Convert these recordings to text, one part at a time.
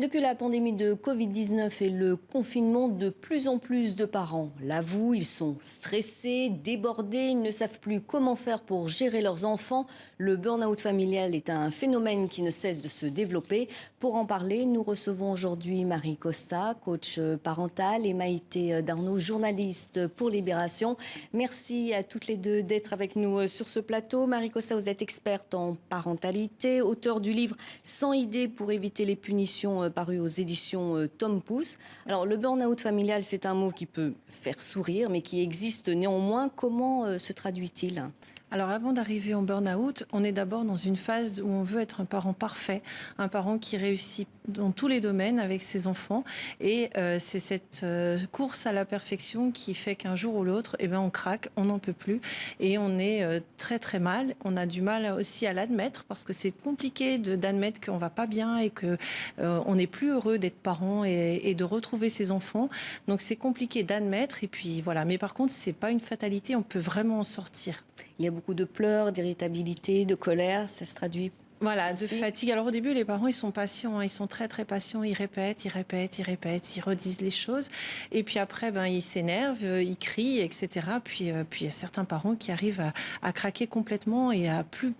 Depuis la pandémie de Covid-19 et le confinement, de plus en plus de parents l'avouent, ils sont stressés, débordés, ils ne savent plus comment faire pour gérer leurs enfants. Le burn-out familial est un phénomène qui ne cesse de se développer. Pour en parler, nous recevons aujourd'hui Marie Costa, coach parental, et Maïté Darnaud, journaliste pour Libération. Merci à toutes les deux d'être avec nous sur ce plateau. Marie Costa, vous êtes experte en parentalité, auteure du livre « 100 idées pour éviter les punitions » paru aux éditions Tom Pouce. Alors, le burn-out familial, c'est un mot qui peut faire sourire, mais qui existe néanmoins. Comment se traduit-il ? Alors avant d'arriver au burn-out, on est d'abord dans une phase où on veut être un parent parfait, un parent qui réussit dans tous les domaines avec ses enfants. Et c'est cette course à la perfection qui fait qu'un jour ou l'autre, on craque, on n'en peut plus et on est très très mal. On a du mal aussi à l'admettre parce que c'est compliqué d'admettre qu'on va pas bien et que on n'est plus heureux d'être parent et de retrouver ses enfants. Donc c'est compliqué d'admettre et puis voilà. Mais par contre, c'est pas une fatalité, on peut vraiment en sortir. Il y a beaucoup de pleurs, d'irritabilité, de colère, ça se traduit. Voilà, de fatigue. Alors au début, les parents, ils sont patients, hein, ils sont très très patients, ils répètent, ils redisent les choses. Et puis après, ils s'énervent, ils crient, etc. Puis il y a certains parents qui arrivent à craquer complètement et à plus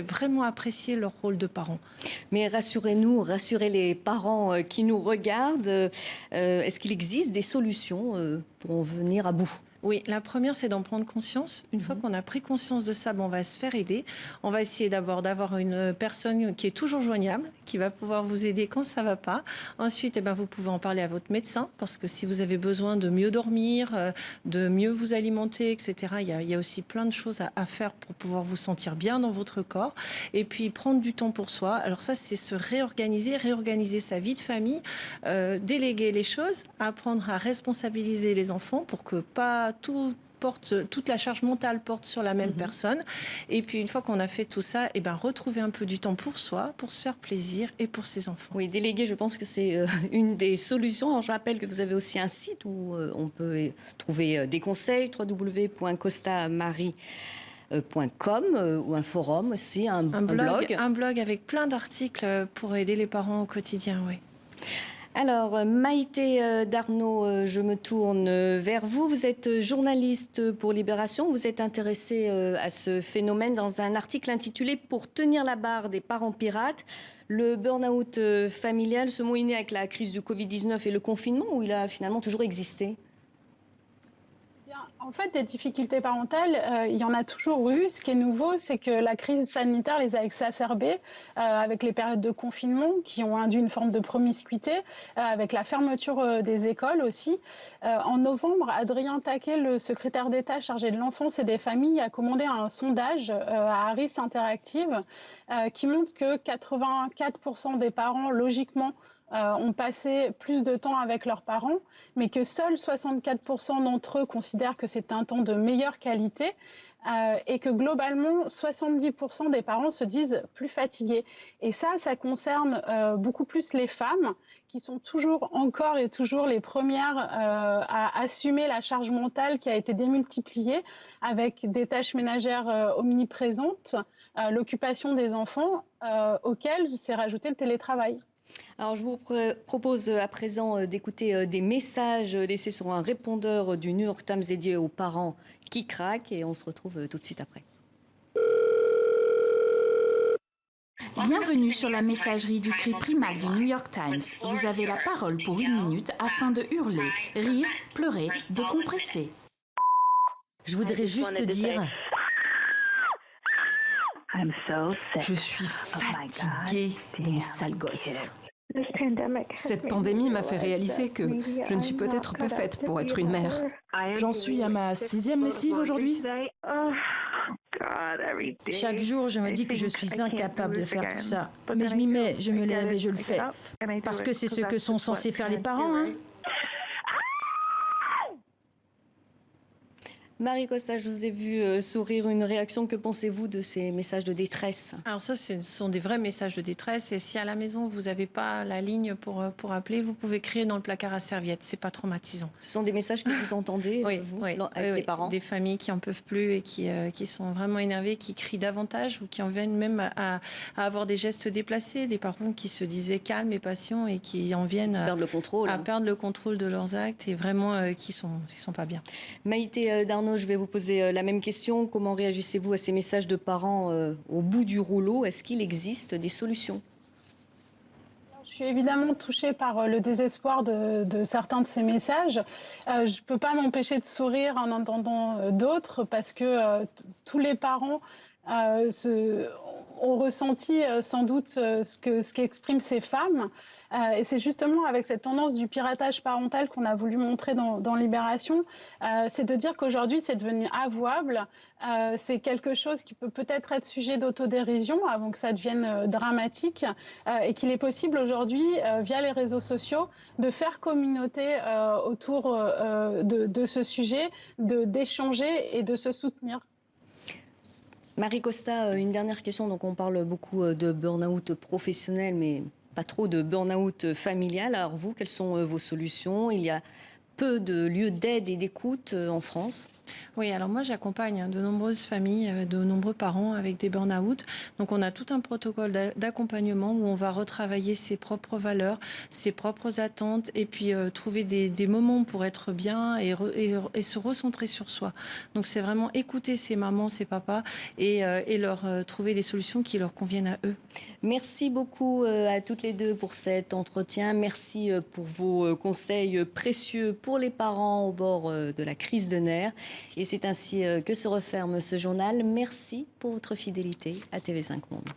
vraiment apprécier leur rôle de parent. Mais rassurez-nous, rassurez les parents qui nous regardent. Est-ce qu'il existe des solutions pour en venir à bout ? Oui, la première, c'est d'en prendre conscience. Une fois qu'on a pris conscience de ça, on va se faire aider. On va essayer d'abord d'avoir une personne qui est toujours joignable, qui va pouvoir vous aider quand ça ne va pas. Ensuite, vous pouvez en parler à votre médecin, parce que si vous avez besoin de mieux dormir, de mieux vous alimenter, etc., il y a aussi plein de choses à faire pour pouvoir vous sentir bien dans votre corps. Et puis, prendre du temps pour soi. Alors ça, c'est se réorganiser sa vie de famille, déléguer les choses, apprendre à responsabiliser les enfants pour que toute la charge mentale porte sur la même personne. Et puis, une fois qu'on a fait tout ça, retrouver un peu du temps pour soi, pour se faire plaisir et pour ses enfants. Oui, déléguer, je pense que c'est une des solutions. Alors, je rappelle que vous avez aussi un site où on peut trouver des conseils, www.costamarie.com ou un forum aussi, un blog. Un blog avec plein d'articles pour aider les parents au quotidien, oui. Alors, Maïté Darnaud, je me tourne vers vous. Vous êtes journaliste pour Libération. Vous êtes intéressée à ce phénomène dans un article intitulé « Pour tenir la barre des parents pirates ». Le burn-out familial, ce mot est né avec la crise du Covid-19 et le confinement, où il a finalement toujours existé. En fait, des difficultés parentales, il y en a toujours eu. Ce qui est nouveau, c'est que la crise sanitaire les a exacerbées avec les périodes de confinement qui ont induit une forme de promiscuité, avec la fermeture des écoles aussi. En novembre, Adrien Taquet, le secrétaire d'État chargé de l'enfance et des familles, a commandé un sondage à Harris Interactive qui montre que 84% des parents, logiquement, ont passé plus de temps avec leurs parents, mais que seuls 64% d'entre eux considèrent que c'est un temps de meilleure qualité et que globalement, 70% des parents se disent plus fatigués. Et ça concerne beaucoup plus les femmes qui sont encore les premières à assumer la charge mentale qui a été démultipliée avec des tâches ménagères omniprésentes, l'occupation des enfants auxquelles s'est rajouté le télétravail. Alors, je vous propose à présent d'écouter des messages laissés sur un répondeur du New York Times dédié aux parents qui craquent et on se retrouve tout de suite après. Bienvenue sur la messagerie du cri primal du New York Times. Vous avez la parole pour 1 minute afin de hurler, rire, pleurer, décompresser. Je voudrais juste dire... Je suis fatiguée de mes sales gosses. Cette pandémie m'a fait réaliser que je ne suis peut-être pas faite pour être une mère. J'en suis à ma 6e lessive aujourd'hui. Chaque jour, je me dis que je suis incapable de faire tout ça. Mais je m'y mets, je me lève et je le fais. Parce que c'est ce que sont censés faire les parents, hein. Marie Costa, je vous ai vu sourire. Une réaction, que pensez-vous de ces messages de détresse? Alors ça, ce sont des vrais messages de détresse. Et si à la maison, vous n'avez pas la ligne pour appeler, vous pouvez crier dans le placard à serviette. C'est pas traumatisant. Ce sont des messages que vous entendez, vous, avec les parents? Des familles qui en peuvent plus et qui sont vraiment énervées, qui crient davantage ou qui en viennent même à avoir des gestes déplacés. Des parents qui se disaient calmes et patients et qui en viennent à perdre le contrôle de leurs actes et vraiment qui sont pas bien. Maïté Darnaud, je vais vous poser la même question. Comment réagissez-vous à ces messages de parents au bout du rouleau? Est-ce qu'il existe des solutions? Je suis évidemment touchée par le désespoir de certains de ces messages. Je ne peux pas m'empêcher de sourire en entendant d'autres parce que tous les parents ont ressenti sans doute ce qu'expriment ces femmes. Et c'est justement avec cette tendance du piratage parental qu'on a voulu montrer dans Libération, c'est de dire qu'aujourd'hui c'est devenu avouable, c'est quelque chose qui peut peut-être être sujet d'autodérision avant que ça devienne dramatique, et qu'il est possible aujourd'hui, via les réseaux sociaux, de faire communauté autour de ce sujet, d'échanger et de se soutenir. Marie Costa, une dernière question. Donc on parle beaucoup de burn-out professionnel, mais pas trop de burn-out familial. Alors vous, quelles sont vos solutions? Il y a peu de lieux d'aide et d'écoute en France. Oui, alors moi j'accompagne de nombreuses familles, de nombreux parents avec des burn-out. Donc on a tout un protocole d'accompagnement où on va retravailler ses propres valeurs, ses propres attentes et puis trouver des moments pour être bien et se recentrer sur soi. Donc c'est vraiment écouter ces mamans, ces papas et leur trouver des solutions qui leur conviennent à eux. Merci beaucoup à toutes les deux pour cet entretien. Merci pour vos conseils précieux pour les parents au bord de la crise de nerfs. Et c'est ainsi que se referme ce journal. Merci pour votre fidélité à TV5 Monde.